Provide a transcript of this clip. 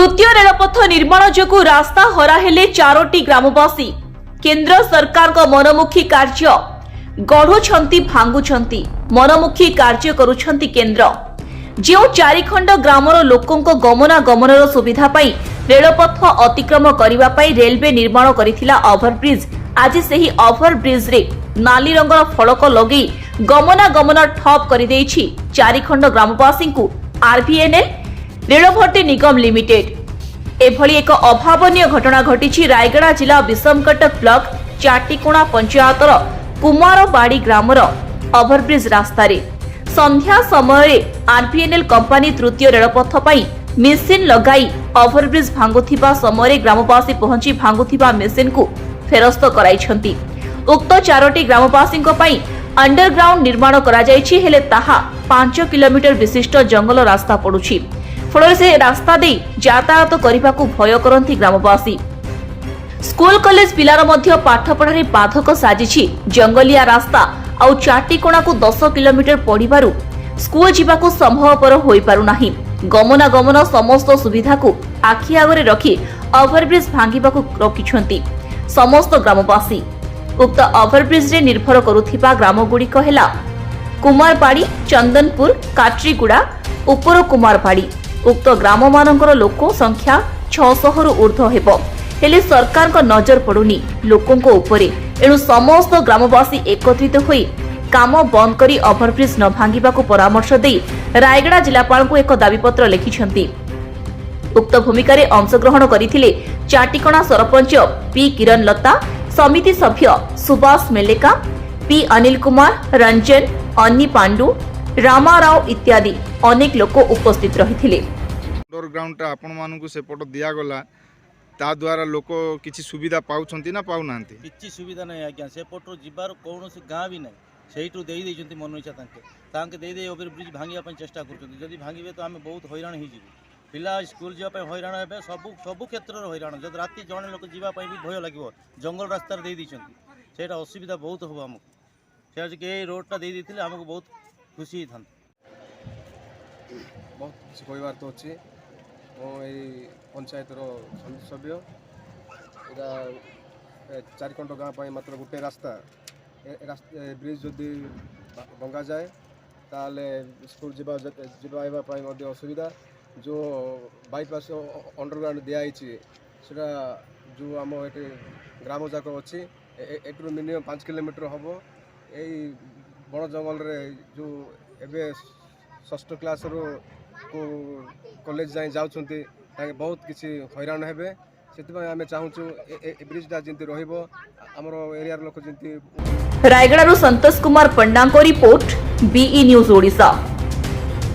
तृतीय रेलपथ निर्माण जोगु रास्ता हराहेले 4टी ग्रामवासी केंद्र सरकार को मनमुखी कार्य गढ़ुछंती भांगुछंती मनमुखी कार्य करुछंती केंद्र जो चारिखंड ग्रामर लोकों गमनागमनर सुविधा पाई रेलपथ अतिक्रम करने पाई रेलवे निर्माण करिथिला ओभरब्रिज आज सेही ओभरब्रिज रे नाली रंगर फलक लगे गमनागमन ठप कर देछि चारिखंड ग्रामवासी को आरबीएनएल रेलभर्ती निगम लिमिटेड। एभली एक अभावनीय घटना घटी रायगड़ा जिला विषमकटक ब्लॉक चाटीकोणा पंचायतर कुमारबाड़ी ग्रामर ओभरब्रिज रास्ता रे संध्या समय आरबीएनएल कंपनी तृतीय रेलपथ पाई मेसिन लगाई ओभरब्रिज भांगुथिबा समय ग्रामवासी पहुंची भांगुथिबा मेसिन को फेरस्त कराइछंती। उक्त 4टी ग्रामवासी अंडरग्राउंड निर्माण करा जायछि हेले ताहा 5 किलोमीटर विशिष्ट जंगल रास्ता पड़ुछि फल से रास्ता दे यातायात करने को भय करती ग्रामवासी। स्कूल कॉलेज पिलार मध्य पाठ पढ़ारे बाधक साजिछि जंगलिया रास्ता आउ चाटीकोणा को 10 किलोमीटर पड़िबारु स्कूल जीवाकू संभवपर होई पारु नाही। गमनागमन समस्त सुविधा को आखि आगरे रखी ओभरब्रिज भांगिबाकू रखिछंती समस्त ग्रामवासी। उक्त ओभरब्रिज रे निर्भर करुथिबा ग्रामगुड़िक हेला कुमारबाड़ी, चंदनपुर, काट्रीगुड़ा, उपर कुमारबाड़ी। उक्त ग्राम मानकर लोक संख्या 600 रु ऊर्ध्व हेबो हेले सरकार को नजर पड़ुनी लोकों को ऊपरे एणु समस्त ग्रामवासी एकत्रित होई काम बंद करी ओभरब्रिज न भांगिबा को परामर्श दे रायगड़ा जिलापाल को एक दाबीपत्र लिखिछंती। उक्त भूमिका रे अंशग्रहण करिथिले चाटीकोणा सरपंच पी किरण लता, समिति सभ्य सुभाष मेलेका, पी अनिल कुमार, रंजन, अन्नी पांडु, रामाराव इत्यादि अनेक लोक उपस्थित रहिथिले। अंडरग्राउंड आपण मानकु सेपट दिया गला ता द्वारा लोक किछि सुविधा पाउछंती ना पाउ नांती? किछि सुविधा नै आज्ञा सेपट जिबार कोनोसी गाँ भी नै सेइटु देई दैछंती मन इच्छा तांके देई देई ओभरब्रिज भांगिया पय चेष्टा करछंती। जदि भांगिबे तो आमे बहुत हैरान होई जिवु पिला स्कूल जीवा पय हैरान हेबे सब क्षेत्र रो हैरान जद राती जणे लोक जीवा पय भी भय लागिवो जंगल रास्ता रे देई दैछंती सेटा असुविधा बहुत होबो हमक से के रोडटा देई दैथिले हमक बहुत खुशी था। बहुत किसी कहबार तो अच्छे पंचायतर सभ्य इधर चारिखंड गाँव मात्र गोटे रास्ता ब्रिज जदि भंगा जाए ताले स्कूल जावाई असुविधा जो बाईपास अंडरग्राउंड दिखाई सेटा जो आम ये ग्राम जाक अच्छी एटू मिनिमम 5 किलोमीटर हम यही बड़ जंगल रे जो एबे 6th क्लास रो को कॉलेज जाई जाउछंती ताके बहुत किसी हैरान हेबे सेति आमे चाहूछु ए ब्रिजटा जिंती रहिबो हमरो एरिया रो लोक जिंती। रायगड़ा रो संतोष कुमार पंडा को रिपोर्ट बीई न्यूज ओडिशा।